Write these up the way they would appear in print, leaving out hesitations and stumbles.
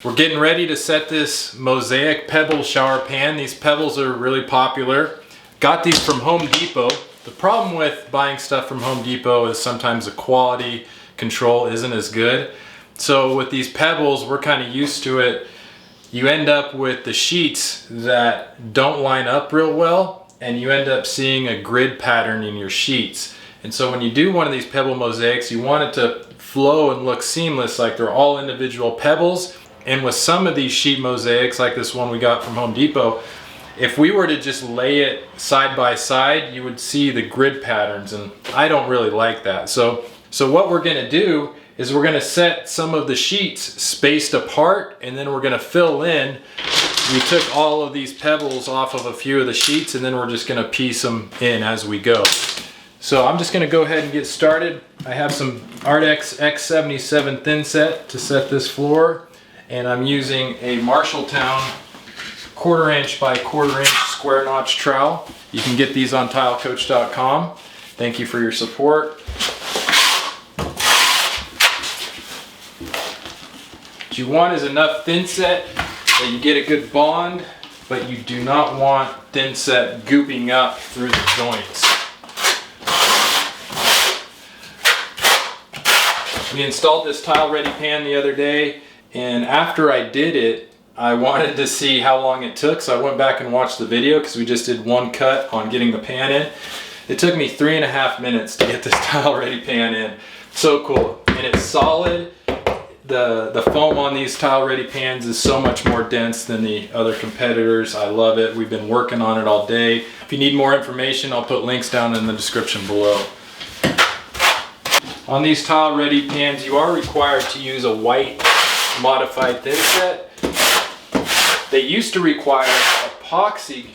We're getting ready to set this mosaic pebble shower pan. These pebbles are really popular. Got these from Home Depot. The problem with buying stuff from Home Depot is sometimes the quality control isn't as good. So with these pebbles, we're kind of used to it. You end up with the sheets that don't line up real well, and you end up seeing a grid pattern in your sheets. And so when you do one of these pebble mosaics, you want it to flow and look seamless, like they're all individual pebbles. And with some of these sheet mosaics, like this one we got from Home Depot, if we were to just lay it side by side, you would see the grid patterns, and I don't really like that. So what we're gonna do is we're gonna set some of the sheets spaced apart, and then we're gonna fill in. We took all of these pebbles off of a few of the sheets, and then we're just gonna piece them in as we go. So I'm just gonna go ahead and get started. I have some Ardex X77 thinset to set this floor. And I'm using a Marshalltown 1/4 inch by 1/4 inch square notch trowel. You can get these on tilecoach.com. Thank you for your support. What you want is enough thinset that you get a good bond, but you do not want thinset gooping up through the joints. We installed this tile ready pan the other day. And after I did it, I wanted to see how long it took, so I went back and watched the video because we just did one cut on getting the pan in. It took me 3.5 minutes to get this tile ready pan in. So cool. And it's solid. The foam on these tile ready pans is so much more dense than the other competitors. I love it. We've been working on it all day. If you need more information, I'll put links down in the description below. On these tile ready pans, you are required to use a white modified thinset. They used to require epoxy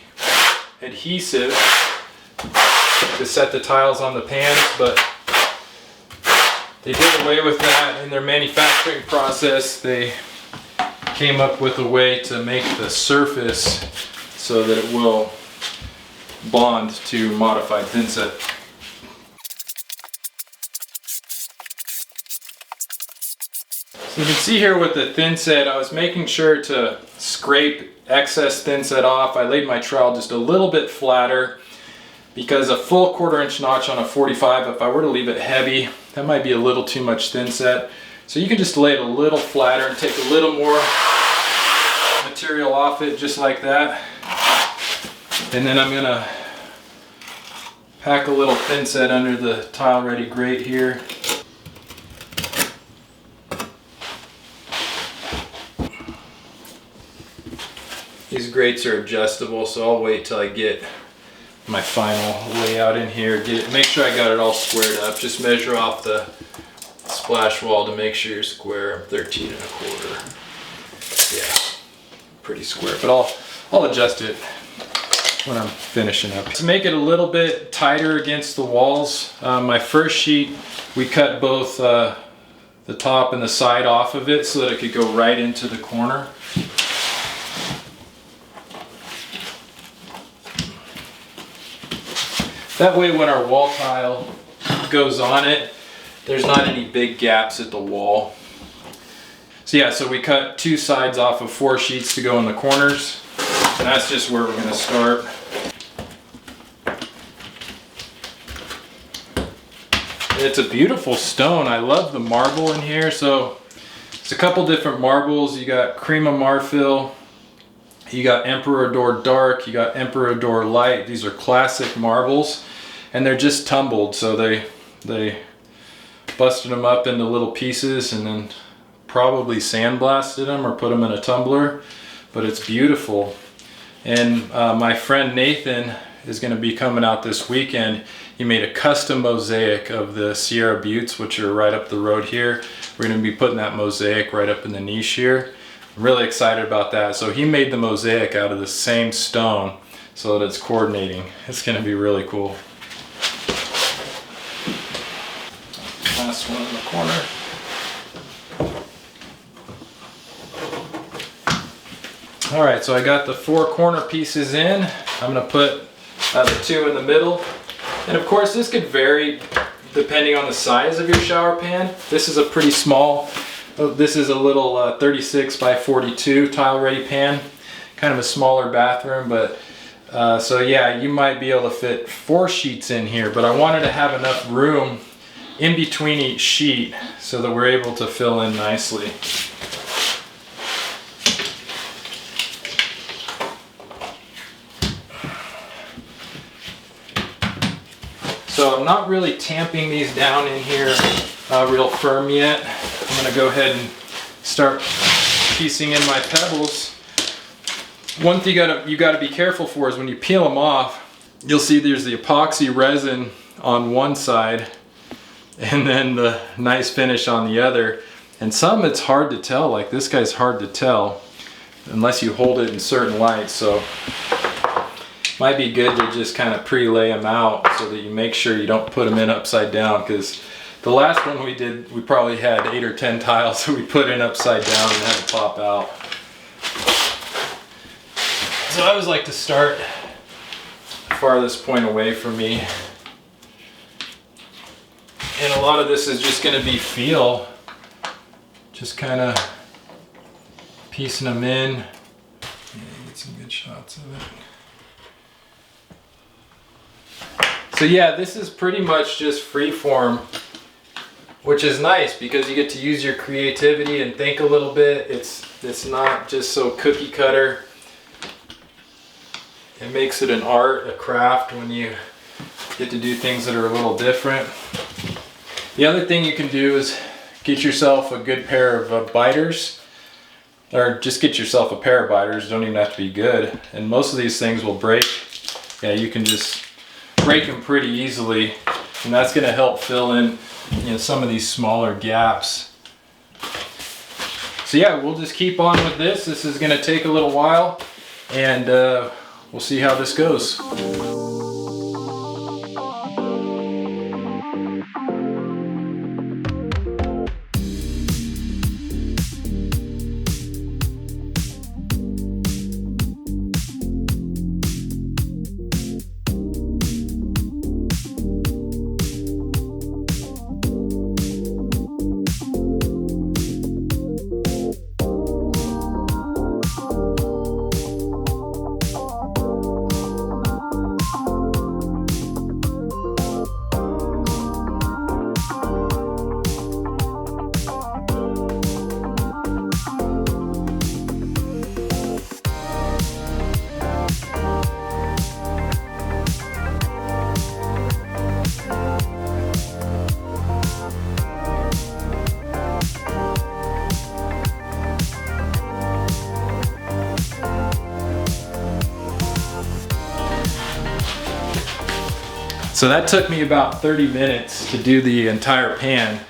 adhesive to set the tiles on the pans, but they did away with that in their manufacturing process. They came up with a way to make the surface so that it will bond to modified thinset. So you can see here with the thinset, I was making sure to scrape excess thinset off. I laid my trowel just a little bit flatter because a full 1/4 inch notch on a 45, if I were to leave it heavy, that might be a little too much thinset. So you can just lay it a little flatter and take a little more material off it, just like that. And then I'm gonna pack a little thinset under the tile ready grate here. These grates are adjustable, so I'll wait till I get my final layout in here. Make sure I got it all squared up. Just measure off the splash wall to make sure you're square. 13.25. Yeah, pretty square, but I'll adjust it when I'm finishing up. To make it a little bit tighter against the walls, my first sheet, we cut both the top and the side off of it so that it could go right into the corner. That way when our wall tile goes on it, there's not any big gaps at the wall. So yeah, so we cut 2 sides off of 4 sheets to go in the corners. And that's just where we're gonna start. It's a beautiful stone. I love the marble in here. So it's a couple different marbles. You got Cream of Marfil, you got Emperador Dark, you got Emperador Light. These are classic marbles, and they're just tumbled, so they busted them up into little pieces and then probably sandblasted them or put them in a tumbler, but it's beautiful. And my friend Nathan is going to be coming out this weekend. He made a custom mosaic of the Sierra Buttes, which are right up the road here. We're going to be putting that mosaic right up in the niche here. I'm really excited about that. So he made the mosaic out of the same stone so that it's coordinating. It's going to be really cool. Last one in the corner. All right, so I got the 4 corner pieces in. I'm going to put the 2 in the middle. And of course, this could vary depending on the size of your shower pan. This is a pretty small This is a little 36 by 42 tile ready pan, kind of a smaller bathroom, but so yeah, you might be able to fit 4 sheets in here, but I wanted to have enough room in between each sheet so that we're able to fill in nicely. So I'm not really tamping these down in here real firm yet. I'm going to go ahead and start piecing in my pebbles. One thing you got to be careful for is when you peel them off, you'll see there's the epoxy resin on one side and then the nice finish on the other. And some it's hard to tell, like this guy's hard to tell unless you hold it in certain light. So might be good to just kind of pre-lay them out so that you make sure you don't put them in upside down, because the last one we did, we probably had 8 or 10 tiles that we put in upside down and had to pop out. So I always like to start farthest point away from me. And a lot of this is just going to be feel. Just kind of piecing them in. Yeah, get some good shots of it. So yeah, this is pretty much just freeform, which is nice because you get to use your creativity and think a little bit. It's not just so cookie cutter. It makes it an art, a craft when you get to do things that are a little different. The other thing you can do is get yourself a good pair of biters, or just get yourself a pair of biters. Don't even have to be good. And most of these things will break. Yeah, you can just break them pretty easily, and that's going to help fill in, you know, some of these smaller gaps. So yeah, we'll just keep on with this. This is going to take a little while, and we'll see how this goes. So that took me about 30 minutes to do the entire pan.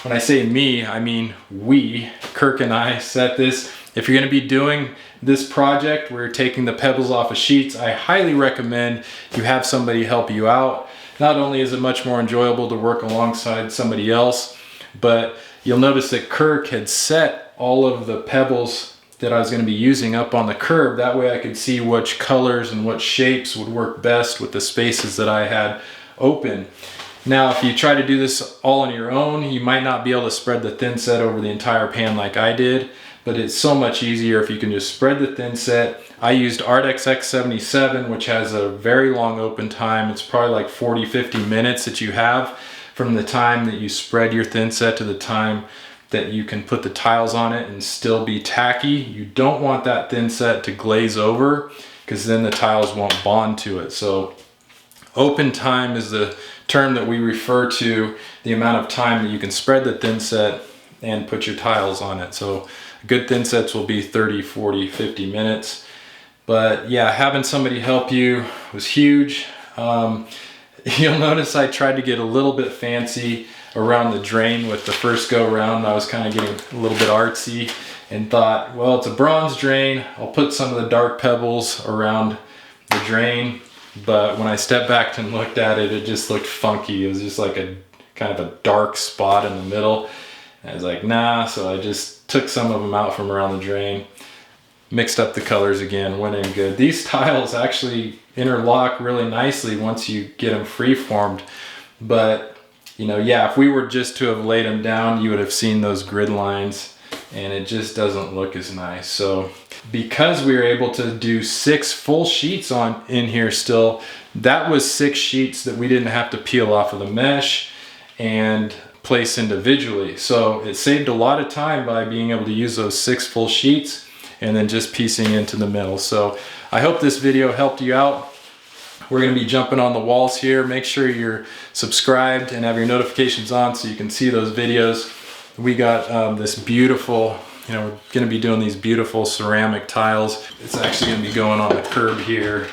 When I say me, I mean we. Kirk and I set this. If you're going to be doing this project where you're taking the pebbles off of sheets, I highly recommend you have somebody help you out. Not only is it much more enjoyable to work alongside somebody else, but you'll notice that Kirk had set all of the pebbles that I was going to be using up on the curb. That way I could see which colors and what shapes would work best with the spaces that I had open. Now, if you try to do this all on your own, you might not be able to spread the thin set over the entire pan like I did, but it's so much easier if you can just spread the thin set. I used Ardex X77, which has a very long open time. It's probably like 40-50 minutes that you have from the time that you spread your thin set to the time that you can put the tiles on it and still be tacky. You don't want that thin set to glaze over, because then the tiles won't bond to it. So open time is the term that we refer to the amount of time that you can spread the thin set and put your tiles on it. So good thin sets will be 30, 40, 50 minutes. But yeah, having somebody help you was huge. You'll notice I tried to get a little bit fancy around the drain with the first go around. I was kind of getting a little bit artsy and thought, well, it's a bronze drain. I'll put some of the dark pebbles around the drain. But when I stepped back and looked at it, it just looked funky. It was just like a kind of a dark spot in the middle. And I was like, nah, so I just took some of them out from around the drain, mixed up the colors again, went in good. These tiles actually interlock really nicely once you get them free-formed. But you know, yeah, if we were just to have laid them down, you would have seen those grid lines, and it just doesn't look as nice. So because we were able to do 6 full sheets in here still, that was 6 sheets that we didn't have to peel off of the mesh and place individually. So it saved a lot of time by being able to use those 6 full sheets and then just piecing into the middle. So I hope this video helped you out. We're going to be jumping on the walls here. Make sure you're subscribed and have your notifications on so you can see those videos. We got this beautiful, you know, we're going to be doing these beautiful ceramic tiles. It's actually going to be going on the curb here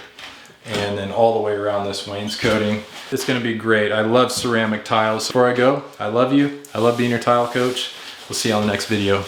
and then all the way around this wainscoting. It's going to be great. I love ceramic tiles. Before I go, I love you. I love being your tile coach. We'll see you on the next video.